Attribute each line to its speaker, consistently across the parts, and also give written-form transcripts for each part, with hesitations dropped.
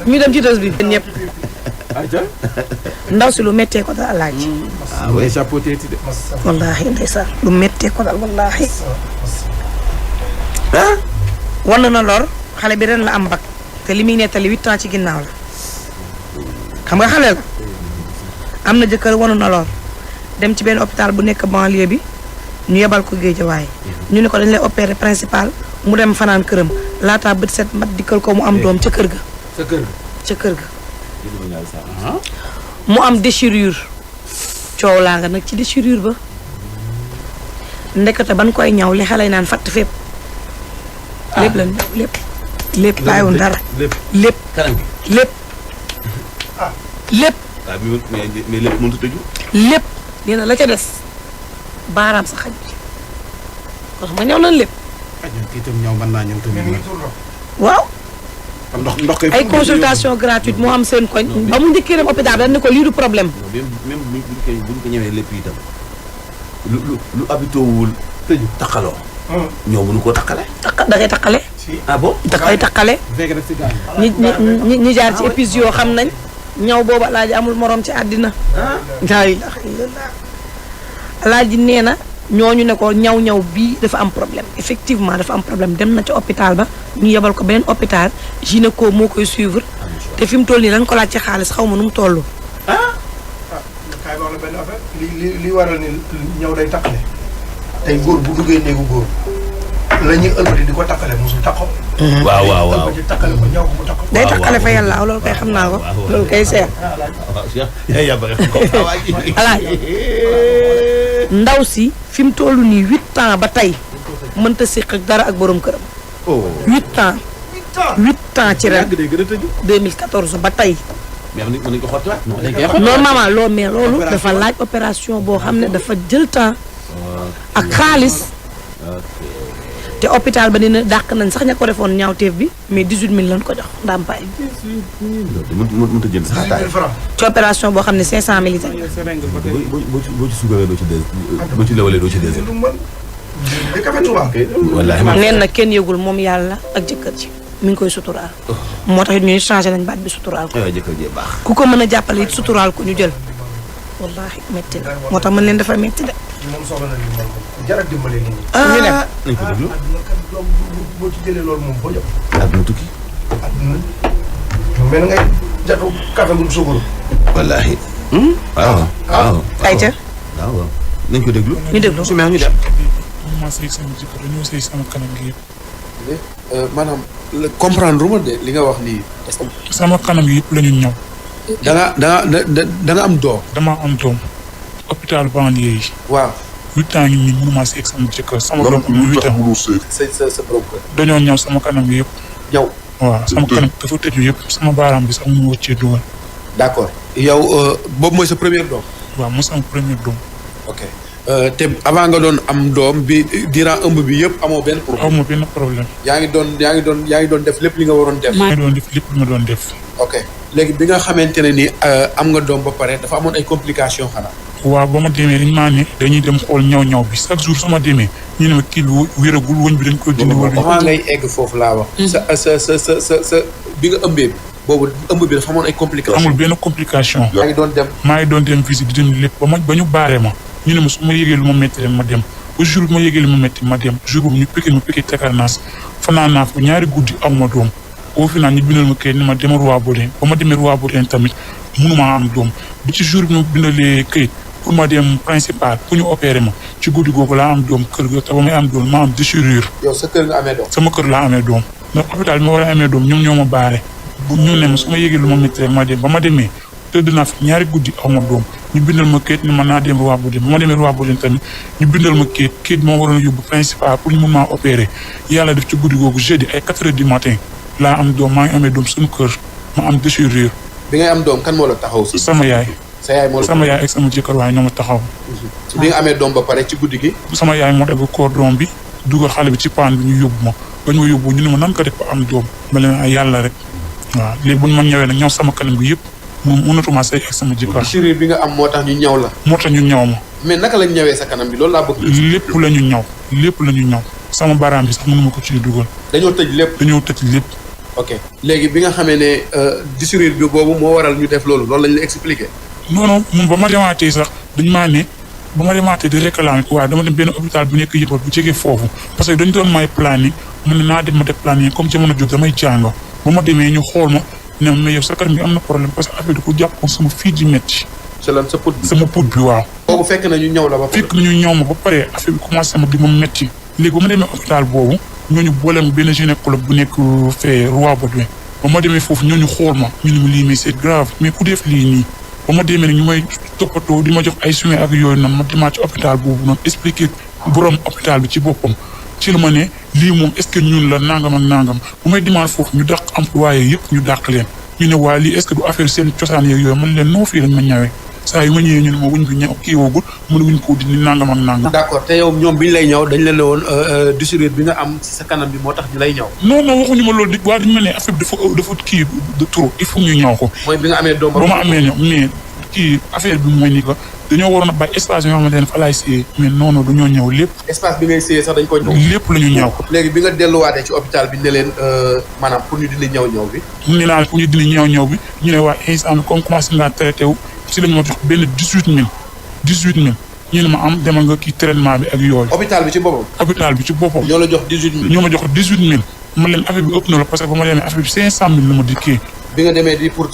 Speaker 1: ñu dem ci tës bi. ñëpp. ndaw si lu méttee ko daal laaj.
Speaker 2: ah oui chapeauté de.
Speaker 1: wallaahi ndeysaan lu méttee ko daal wallaahi.
Speaker 2: ah.
Speaker 1: wan na lor xale bi ren la am bac te li muy nettali 8 ans ci ginnaaw la xam nga xale la am na jëkkër wanu na lor dem ci benn hôpital bu nekk banlieue bi ñu yebal ko Géejawaay ñu ne ko dañ lay opérer principal mu dem fanaan këram laata bët set mat dikkal ko mu am doom ca kër ga.
Speaker 2: sa kër ga.
Speaker 1: ca kër ga. mu am déchirure coow laa nga nag ci déchirure ba ndekete ban koy ñaw li xale yi naan fatt fépp. lépp la lépp. lépp bàyyiwul dara. lépp
Speaker 2: kanam gi
Speaker 1: lépp. lépp.
Speaker 2: waaw mais lépp mënut a tëju.
Speaker 1: lépp nee na la ca des baaraam sa xaj bi wax ma ñëw nañ lépp.
Speaker 2: kii itam ñëw mën naa ñëw tamit.
Speaker 1: waaw.
Speaker 2: ndox kay.
Speaker 1: ay consultation gratuite moo am seen koñ. ba mu njëkkee dem hôpital dañ ne ko lii du problème.
Speaker 2: même buñ ko ñëwee lépp itam lu habitué wul tëju taqaloo. ñoo mënu koo taqale.
Speaker 1: da koy taqale.
Speaker 2: ah bon
Speaker 1: da koy taqale. ñi jaar ci épisode yoo xam nañ. ñaw boobu alaaji amul morom ci àddina. laa ilaaha illallaah alaaji nee na ñooñu ne ko ñaw bii dafa am problème effectivement dafa am problème dem na ci hôpital ba ñu yebal ko beneen hôpital gynéco moo koy suivre te fi mu toll nii dañ ko laaj ci xaalis xaw ma nu mu toll.
Speaker 3: kaay wax la benn affaire li waral ni ñaw day takkale tey góor bu duggee néegu góor la ñuy ëlbati di ko takkale mosul takko.
Speaker 2: waaw
Speaker 3: ëlbati takkale ko ñaw ko mu takko.
Speaker 1: day takkale fa yàlla loolu kay xam naa ko. loolu kay seer. alaaji ndaw si fi mu toll nii 8 ans ba tey mënta séq ak dara ak borom këram. 8 ans. 8 ans ci ren 2014 ba tey.
Speaker 2: mais mën nañu ko xottiwaat.
Speaker 1: non maman loolu mais loolu dafa laaj opération boo xam ne dafa jël temps ak xaalis. te hôpital ba dina dàq nañ sax ña ko defoon ñaawteef bi mais 18000 lañ ko jox ndàmpaay.
Speaker 2: mënut a jënd sax ataay.
Speaker 1: ci opération boo xam ne 500000 itam.
Speaker 2: boo ci sugalee doo ci des boo ci lewalee doo ci des. wallaahi
Speaker 1: neen na kenn yëgul moom yàlla ak jëkkër ji mi ngi koy suturaal. moo tax it ñuy changé nañ baat bi suturaal ko.
Speaker 2: jëkkër jee baax.
Speaker 1: ku ko mën a jàppale it suturaal ko ñu jël. wallaahi métti na moo tax mën leen dafa métti de.
Speaker 3: moom soxla na li moom jar ak dimbale nit ñi.
Speaker 1: ñu dem
Speaker 2: nañ ko déglu.
Speaker 3: àdduna kat doom boo ci jëlee loolu moom boo jot.
Speaker 2: àdduna tukki.
Speaker 3: àdduna mel ngay jatu café bu sukkur.
Speaker 2: wallaahi. waaw.
Speaker 1: ayca.
Speaker 2: waaw nañ ko déglu.
Speaker 1: ñu déglu
Speaker 2: su ma ñu dem.
Speaker 4: ma sëy sama jëkkër dañoo sëy sama kanam gi yëpp.
Speaker 5: maanaam comprendre ma de li nga wax nii.
Speaker 4: sama kanam gi yëpp la ñu ñëw.
Speaker 5: da nga am doom.
Speaker 4: dama am doom. hôpital banlieue yi.
Speaker 5: waaw.
Speaker 4: 8 ans ngi nii mënuma sëy sama jëkkër sama doom am 8 ans.
Speaker 5: sa borom kër.
Speaker 4: dañoo ñëw sama kanam gi yëpp.
Speaker 5: yow.
Speaker 4: waaw sama kanam dafa tëju yëpp sama baaraam bi sax mu wëccee dugal.
Speaker 5: d'accord yow boobu mooy sa première doom.
Speaker 4: waaw mu sama premier doom.
Speaker 5: ok te avant nga doon am doom bi durant ëmb bi yëpp amoo benn problème.
Speaker 4: aw ma benn problème.
Speaker 5: yaa ngi doon def lépp li nga waroon def.
Speaker 4: maa ngi doon def lépp li ma doon def.
Speaker 5: ok léegi bi nga xamante ne ni am nga doom ba pare dafa amoon ay complications xanaa.
Speaker 4: waaw ba ma demee dañ maa ne dañuy dem xool ñaw bi chaque jour su ma demee ñu ne ma kii lu wéragul wëñ bi dañ koy dindi wala.
Speaker 5: avant ngay egg foofu laa wax. sa bi nga ëmbee bi. boobu ëmb bi dafa amoon ay complications.
Speaker 4: amul benn complication.
Speaker 5: yaa ngi doon dem.
Speaker 4: maa ngi doon dem visite di dem lépp ba ñu baaree ma ñu ne ma su ma yëgee lu ma métti rek ma dem ba jour bi ma yëgee lu ma métti ma dem jour boobu ñu piqué tekarnaas fanaan naa fa ñaari guddi aw ma doom au final ñu bindal ma kayit ni ma demal Roi Baudouin ba ma demee Roi Baudouin tamit mënumaa am doom bi ci jour bi ma bindalee kayit pour ma dem principal pour ñu opérer ma ci guddi googu laa am doom kër ga te ba may am doom ma am déchirure.
Speaker 5: yow sa kër nga amee doom.
Speaker 4: sama kër laa amee doom ndax hôpital bi ma war a amee doom ñoom ñoo ma baare bu ñu ne ma su ma yëgee lu ma métti rek ma dem ba ma demee tëdd naa fi ñaari guddi aw ma doom ñu bindal ma kayit ni ma naa dem Roi Baudouin ba ma demee Roi Baudouin tamit ñu bindal ma kayit moo waroon yóbbu principal pour ñu mun maa opérer yàlla def ci guddi googu jeudi ay 4 heures du matin laa am doom maa ngi amee doom suñu kër ma am déchirure.
Speaker 5: bi ngay am doom kan moo la taxaw si.
Speaker 4: sama yaay.
Speaker 5: sa yaay moo la
Speaker 4: sama yaay ak sama jëkkër waaye ñoo ma taxaw.
Speaker 5: bi nga amee doom ba pare ci guddi gi.
Speaker 4: sama yaay moo dagg cordon bi dugal xale bi ci paan bi ñu yóbbu ma ba ñu ma yóbbu ñu ne ma nan ko def ba am doom ma leen ay yàlla rek waaw léegi bu ñu ma ñëwee nag ñëw sama kanam gi yëpp moom mënatuma sëy ak sama jëkkër.
Speaker 5: déchirure bi nga am moo tax ñu ñaw la.
Speaker 4: moo tax ñu ñaw ma.
Speaker 5: mais naka lañ ñawee sa kanam bi loolu laa bëgg.
Speaker 4: lépp la ñu ñaw lépp la ñu ñaw sama baaraam bi sax mënuma ko ciy dugal.
Speaker 5: dañoo tëj lépp.
Speaker 4: dañoo tëj lépp.
Speaker 5: ok léegi bi nga xamee ne dysurie bi boobu moo waral ñu def loolu lañ la expliqué.
Speaker 4: non moom ba ma demaatee sax dañ maa ne ba ma demaatee di réclamer waaye dama dem benn hôpital bu nekk Yëppal bu jege foofu parce que dañu doon may planning mu ne naa dem ma def planning comme jamono jóg damay jàng ba ma demee ñu xool ma ne ma yow sa kanam bi am na problème parce que affaire bi ko jàppoon sama fii di métti.
Speaker 5: c'est lan sa put bi.
Speaker 4: sama put bi waaw.
Speaker 5: boobu fekk na ñu ñëw la ba.
Speaker 4: fekk na ñu ñëw ma ba pare affaire bi commencé sama di ma métti léegi ba ma demee hôpital boobu ñooñu boolem benn gynécologue bu nekk fee Roi Baudouin ba ma demee foofu ñooñu xool ma ñu ne ma lii mais c'est grave mais ku def lii nii ba ma demee ne ñu may toppatoo di ma jox ay soins ak yooyu noonu ma demaat ci hôpital boobu noonu expliquer borom hôpital bi ci boppam ci la ma ne lii moom est-ce que ñun la nangam ak nangam bu may demaat foofu ñu dàq employé yëpp ñu dàq leen ñu ne waa lii est-ce que du affaire seen cosaan yeeg yooyu man leen noo fii lañ ma ñawee saa yu ma ñëwee ñu ne ma wuñ bi ñëw kii woogul mën wuñ ko dindi nangam ak nangam.
Speaker 5: d'accord te yow ñoom bi ñu lay ñëw dañ leen ne woon dysurie bi nga am ci sa kanam bi moo tax ñu lay ñëw.
Speaker 4: non waxuñu ma loolu di waa dañu ma ne affaire bi dafa kii de trop il faut ñu ñëw ko.
Speaker 5: mooy bi nga amee doom
Speaker 4: ba ma amee ñëw mais kii affaire bi mooy ni ko dañoo waroon a bàyyi espace yoo xamante ne fa laay séyee mais non dañoo ñëw lépp.
Speaker 5: espace bi ngay séyee sax dañ ko ñëw.
Speaker 4: lépp la ñu ñëw.
Speaker 5: léegi bi nga delluwaatee ci hôpital bi ne leen maanaam pour ñu dindi ñëw bi.
Speaker 4: mu ne naa pour ñu dindi ñëw bi ñu ne waa instant bi comme commencé ngaa traité wu si lañ ma jox benn 18000 ñu ne ma am demal nga kii traitement bi ak yooyu.
Speaker 5: hôpital bi ci boppam.
Speaker 4: hôpital bi ci boppam.
Speaker 5: ñoo la jox 18000.
Speaker 4: ñoo ma jox 18000 man leen affaire bi ëpp na la parce que ba ma demee affaire bi 500000 la ma dikkee.
Speaker 5: bi nga demee di pour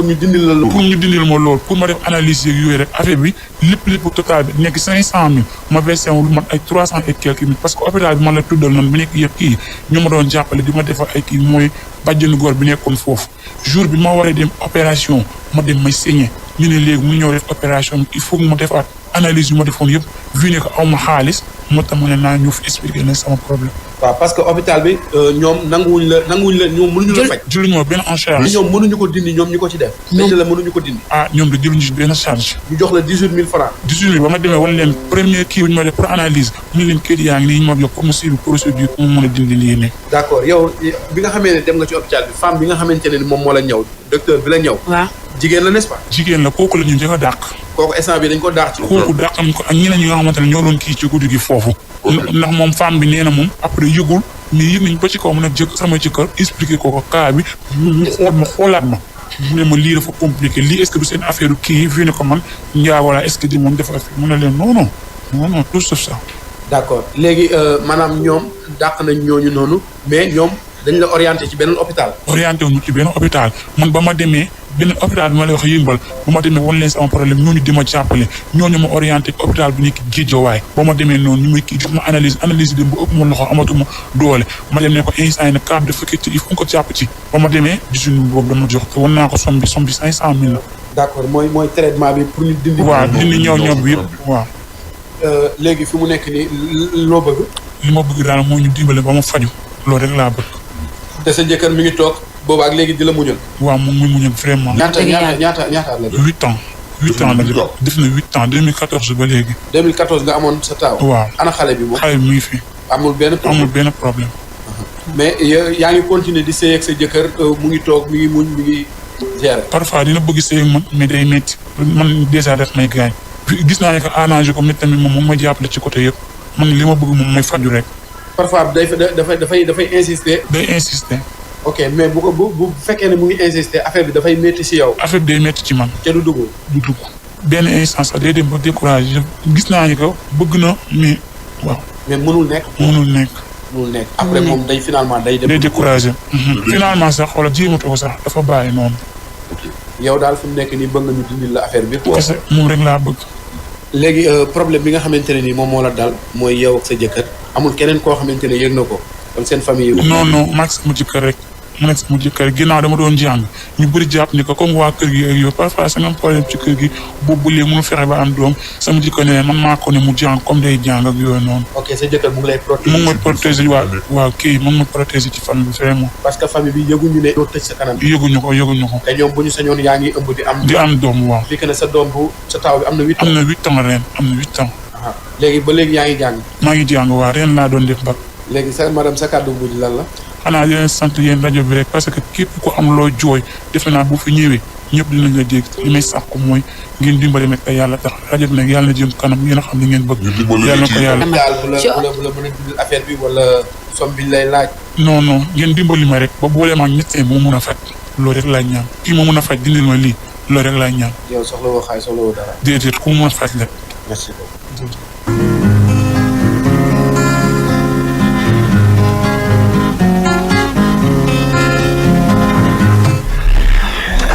Speaker 5: ñu dindil la.
Speaker 4: pour ñu dindil ma loolu pour ma def analyse yeeg yooyu rek affaire bi lépp total bi nekk 500000 ma versé wu lu mat ay 300 et quelques mille parce que hôpital bi man la tuddal noonu bi nekk yëpp kii ñu ma doon jàppale di ma defal ay kii mooy bàjjenu góor bi nekkoon foofu jour bi ma waree dem opération ma dem may saigné ñu ne léegi mu ñëw def opération il faut ma defaat analyse yu ma defoon yëpp vu ne que aw ma xaalis moo tax ma ne naa ñëw fi expliquer leen sama problème.
Speaker 5: waaw parce que hôpital bi ñoom nanguwuñ la ñoom mënuñu la faj.
Speaker 4: jëluñu ma benn en charge.
Speaker 5: li ñoom mënuñu ko dindi ñoom ñi ko ci def. ñoom la mënuñu ko dindi.
Speaker 4: ñoom de jëluñu benn charge.
Speaker 5: ñu jox la 18000 francs.
Speaker 4: 18000 ba ma demee wala leen premier kii bu ñu ma def pour analyse mu leen kayit yaa ngi nii ñu ma jox pour mu suivre procédure pour mu mën a dindi lii nii.
Speaker 5: d'accord yow bi nga xamee ne dem nga ci hôpital bi femme bi nga xamante ne moom moo la ñëw docteur bi la ñëw.
Speaker 1: waaw
Speaker 5: jigéen la n'est-ce pas.
Speaker 4: jigéen la kooku la ñu njëkk a dàq.
Speaker 5: kooku instant bi dañ ko dàq ci.
Speaker 4: kooku dàq nañ ko ak ñeneen ñi nga xamante ne ñoo doon kii ci guddi gi foofu. ndax moom femme bi nee na moom après yëgul mais yëg nañ ba ci kaw mu nekk sama jëkkër expliqué ko cas bi mu xoolaat ma mu ne ma lii dafa compliqué lii est-ce que du seen affaire kii vu ne ko man njaa wala est-ce que di moom dafa affaire mu ne leen non tout sauf ça.
Speaker 5: d'accord léegi maanaam ñoom dàq nañ ñooñu noonu mais ñoom dañ la orienté ci beneen hôpital.
Speaker 4: orienté wu ñu ci benn hôpital man ba ma demee benn hôpital bi ma lay wax yëmbal ba ma demee wan leen sama problème ñooñu di ma jàppale ñooñu ma orienté ci hôpital bi nekk Géejawaay ba ma demee noonu ñu may kii jox ma analyse dem ba ëpp ma loxo amatuma doole ma dem ne ko instant yi nag cas bi dafa këcc il faut ko jàpp ci ba ma demee gisuñu boobu dama jox te wan naa ko somme bi 500000 la.
Speaker 5: d'accord mooy traitement bi pour ñu dindi.
Speaker 4: waaw dindi ñëw bi yëpp waaw.
Speaker 5: léegi fi mu nekk nii loo bëgg.
Speaker 4: li ma bëgg daal mooy ñu dimbale ba ma faju loolu rek laa bëgg.
Speaker 5: te sa jëkkër mi ngi toog boobu ak léegi di la muñal.
Speaker 4: waaw moom muy muñal vraiment.
Speaker 5: ñaata la def.
Speaker 4: 8 ans. 8 ans la def na 8 ans 2014 ba léegi.
Speaker 5: 2014 nga amoon sa taaw.
Speaker 4: waaw
Speaker 5: ana xale bi moom.
Speaker 4: xale bi mu ngi fi.
Speaker 5: amul benn
Speaker 4: problème.
Speaker 5: mais yaa ngi continuer di sëy ak sa jëkkër mu ngi toog mi ngi muñ mi ngi gérer.
Speaker 4: parfois dina bëgg sëy ak man mais day métti man déjà def may gaañ. gis naa ne que arrangé ko mais tamit moom ma jàppale ci côté yëpp man li ma bëgg moom may faju rek.
Speaker 5: parfois dafay insister.
Speaker 4: day insister.
Speaker 5: ok mais bu fekkee ne mu ngi insister affaire bi dafay métti ci yow.
Speaker 4: affaire bi day métti ci man.
Speaker 5: te du dugg.
Speaker 4: benn instant sax day dem ba découragé gis naa ne que bëgg na mais waaw.
Speaker 5: mais mënul nekk. après moom day finalement day dem.
Speaker 4: day découragé. finalement sax xoolal jéematoo ko sax dafa bàyyi noonu.
Speaker 5: yow daal fi mu nekk nii bëgg nga ñu dindil la affaire bi.
Speaker 4: kese moom rek laa bëgg.
Speaker 5: léegi problème bi nga xamante ne nii moom moo la dal mooy yow ak sa jëkkër amul keneen koo xamante ne yëg na ko kon seen famille yi.
Speaker 4: non maag sama jëkkër rek man ak sama jëkkër ginnaaw dama doon jàng ñu bëri jàpp ni ko comme waa kër gi ak yow parfois sa am problème ci kër gi boobu ba léegi mënu fexe ba am doom sama jëkkër ne man maa ko ne mu jàng comme day jàng ak yooyu noonu.
Speaker 5: ok sa jëkkër mu ngi lay protéger.
Speaker 4: mu ngi may protéger waaw kii mu ngi may protéger ci famille bi vraiment.
Speaker 5: parce que famille bi yëguñu ne doo tëj sa kanam.
Speaker 4: yëguñu ko.
Speaker 5: te ñoom bu ñu sañoon yaa ngi ëmb
Speaker 4: di am doom waaw.
Speaker 5: fii que ne sa doom bu sa taw bi am na 8 ans.
Speaker 4: am na 8 ans ren am na 8 ans.
Speaker 5: léegi ba léegi yaa ngi jàng.
Speaker 4: maa ngi jàng waaw ren laa doon def bac.
Speaker 5: léegi sa madame sa kàddu bu lan la.
Speaker 4: xanaa di leen sant yéen rajo bi rek parce que képp ku am loo jooy defe naa bu fi ñëwee ñëpp dinañ la dégg li may sàkku mooy ngeen dimbali nag te yàlla tax rajo bi nag yàlla na jëm kanam ngeen a xam li ngeen bëgg. yàlla na ko yàlla.
Speaker 5: daal bu la mën a dindil affaire bi wala. somme bi lay laaj.
Speaker 4: non non ngeen dimbali ma rek ba boole ma médecin bu ma mun a faj loolu rek laa ñaan kii ma mun a faj dindil ma lii loolu rek laa ñaan.
Speaker 5: yow soxla woo xaalis soxla woo dara.
Speaker 4: déedéet ku ma faj la.
Speaker 5: merci beaucoup.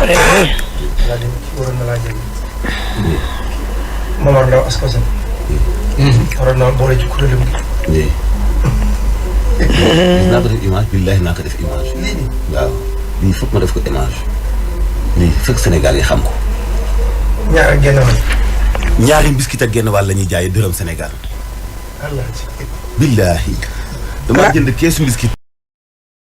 Speaker 3: Alaaji waroon na laa jël. Momar Ndao Ascosen. waroon naa boole ci kuréelam gi.
Speaker 2: oui. naa ko def image billahi naa ko def image.
Speaker 3: lii nii.
Speaker 2: waaw lii foog ma def ko image. lii fekk Sénégal yi xam ko.
Speaker 3: ñaar ak genn wàll.
Speaker 2: ñaari mbiskit ak genn wàll la ñuy jaayee dërëm Sénégal.
Speaker 3: Alaaji.
Speaker 2: billahi damaa jënd keesu mbiskit